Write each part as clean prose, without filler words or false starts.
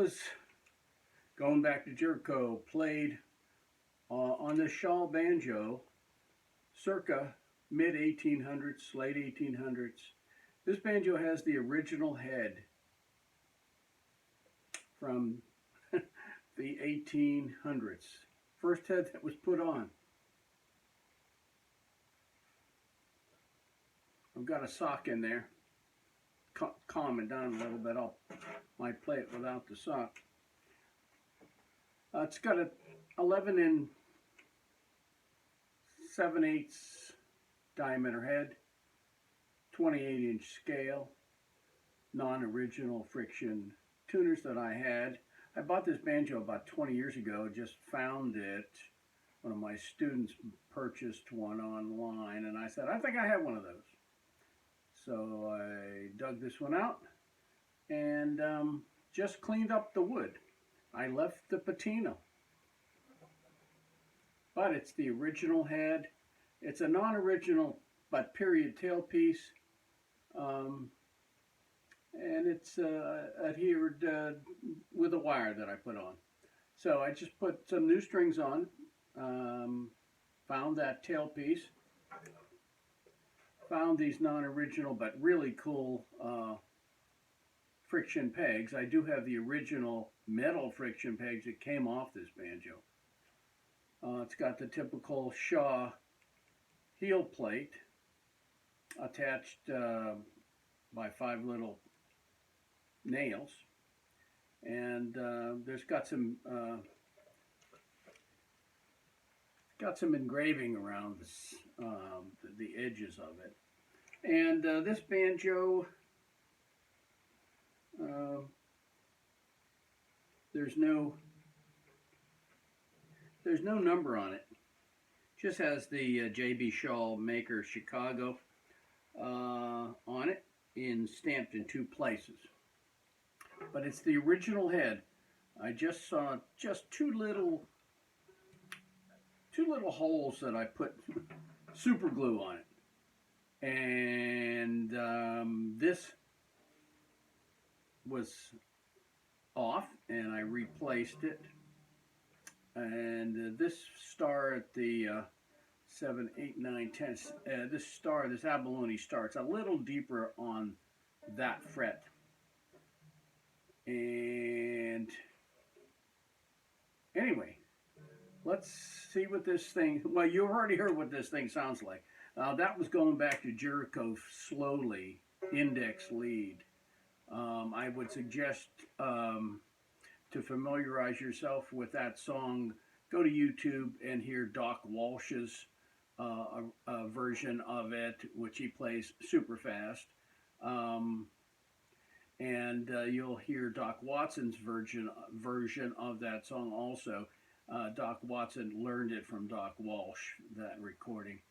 was going back to Jericho, played on the Schall banjo circa mid 1800s, late 1800s. This banjo has the original head from the 1800s. First head that was put on. I've got a sock in there. Calm it down a little bit. Might play it without the sock. It's got a 11 and 7/8 diameter head, 28-inch scale, non-original friction tuners that I had. I bought this banjo about 20 years ago, just found it. One of my students purchased one online, and I said, I think I have one of those. So I dug this one out and just cleaned up the wood. I left the patina, but it's the original head. It's a non-original but period tailpiece, and it's adhered with a wire that I put on. So I just put some new strings on, found that tailpiece, found these non-original but really cool friction pegs. I do have the original metal friction pegs that came off this banjo. It's got the typical Shaw heel plate attached by 5 little nails, and there's got some engraving around this, the edges of it. And this banjo, there's no number on it. Just has the J.B. Schall maker Chicago on it, stamped in 2 places. But it's the original head. I just saw just two little holes that I put super glue on it, and this was off, and I replaced it. And this star at the 7, 8, 9, 10, this abalone star, it's a little deeper on that fret. And anyway, let's see what this thing, well, you already heard what this thing sounds like. That was going back to Jericho slowly, index lead. I would suggest to familiarize yourself with that song, go to YouTube and hear Doc Walsh's version of it, which he plays super fast. And you'll hear Doc Watson's version of that song also. Doc Watson learned it from Doc Walsh, that recording.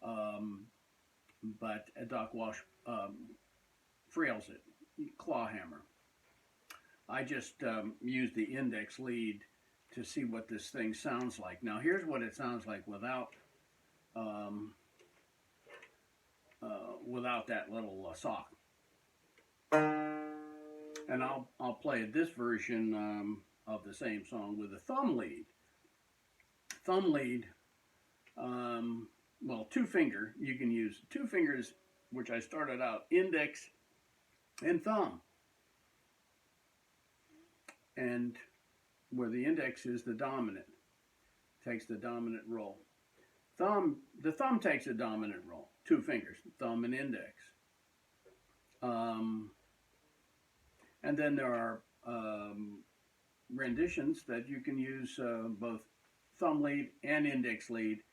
But Doc Walsh frails it, claw hammer. I just used the index lead to see what this thing sounds like. Now here's what it sounds like without that little sock. And I'll play this version of the same song with a thumb lead. Thumb lead, well, 2-finger. You can use 2 fingers, which I started out, index and thumb. And where the index is the dominant, takes the dominant role. The thumb takes a dominant role. 2 fingers, thumb and index. And then there are renditions that you can use both thumb lead and index lead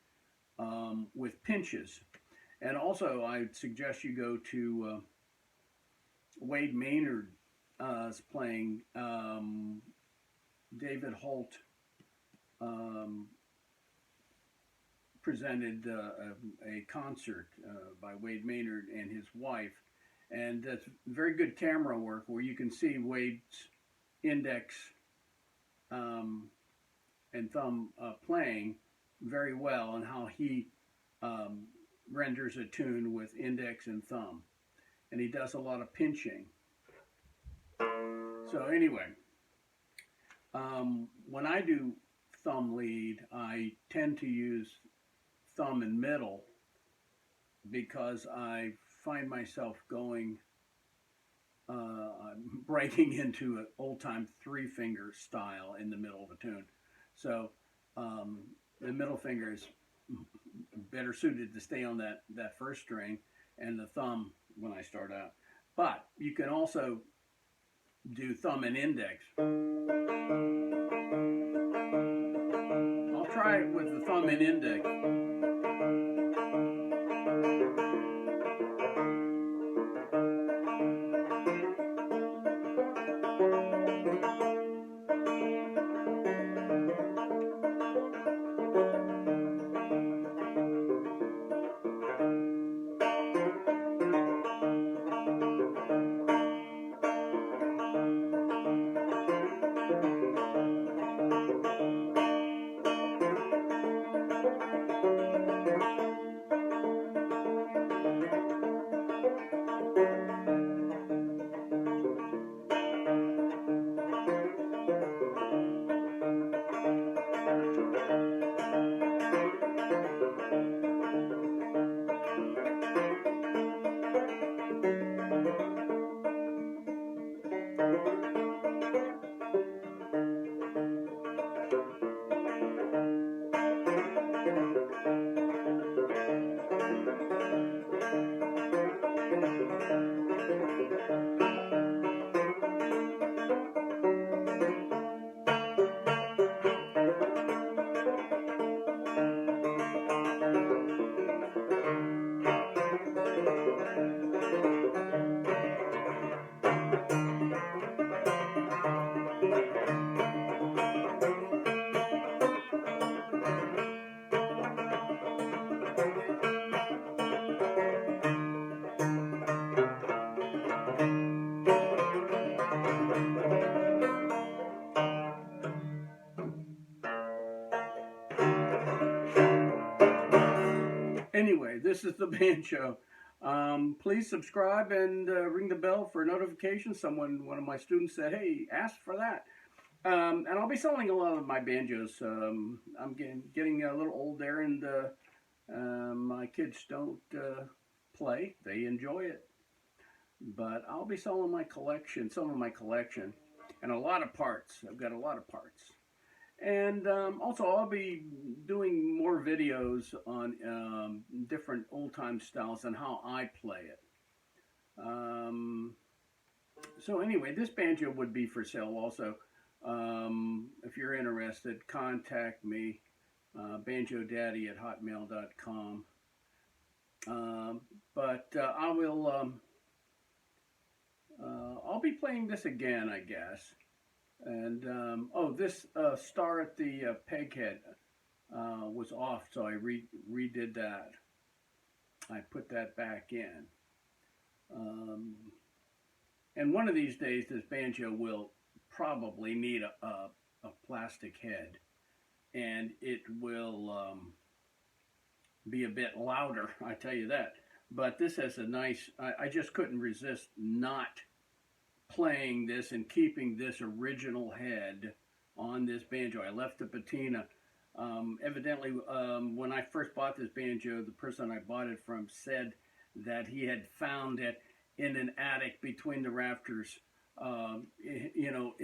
with pinches. And also I'd suggest you go to Wade Maynard is playing David Holt presented a concert by Wade Maynard and his wife, and that's very good camera work where you can see Wade's index and thumb playing very well, and how he renders a tune with index and thumb, and he does a lot of pinching. So anyway, When I do thumb lead, I tend to use thumb and middle because I find myself going, breaking into an old time three finger style in the middle of a tune. So um, the middle finger is better suited to stay on that first string, and the thumb when I start out. But you can also do thumb and index. I'll try it with the thumb and index. Anyway, this is the Banjo. Please subscribe and ring the bell for notifications. One of my students said, "Hey, ask for that." And I'll be selling a lot of my banjos. I'm getting a little old there, and my kids don't play; they enjoy it. But I'll be selling my collection, some of my collection, and a lot of parts. I've got a lot of parts. And also, I'll be doing more videos on different old time styles and how I play it. Um, so, anyway, this banjo would be for sale also. If you're interested, contact me, banjodaddy@hotmail.com. But I'll be playing this again, I guess. And oh, this star at the peg head was off, so I redid that. I put that back in. Um, and one of these days, this banjo will probably need a plastic head, and it will be a bit louder, I tell you that. But this has a nice, I just couldn't resist not playing this and keeping this original head on this banjo. I left the patina. Evidently, when I first bought this banjo, the person I bought it from said that he had found it in an attic between the rafters, you know,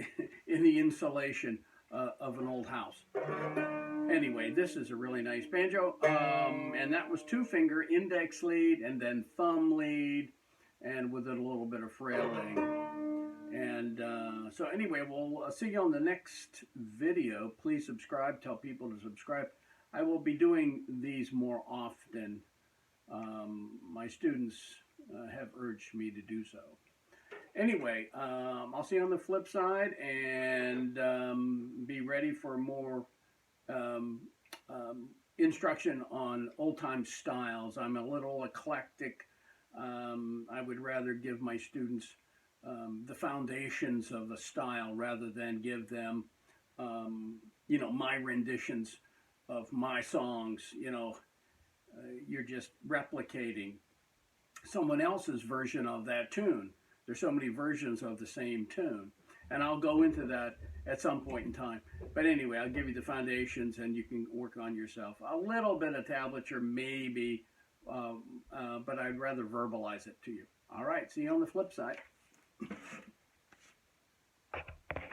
in the insulation of an old house. Anyway, this is a really nice banjo, and that was two finger index lead and then thumb lead, and with it a little bit of frailing. And so anyway, we'll see you on the next video. Please subscribe. Tell people to subscribe. I will be doing these more often. My students have urged me to do so. Anyway, I'll see you on the flip side, and be ready for more instruction on old-time styles. I'm a little eclectic. I would rather give my students the foundations of a style rather than give them, you know, my renditions of my songs. You know, you're just replicating someone else's version of that tune. There's so many versions of the same tune. and I'll go into that at some point in time. But anyway, I'll give you the foundations, and you can work on yourself. A little bit of tablature, maybe, but I'd rather verbalize it to you. All right, see you on the flip side.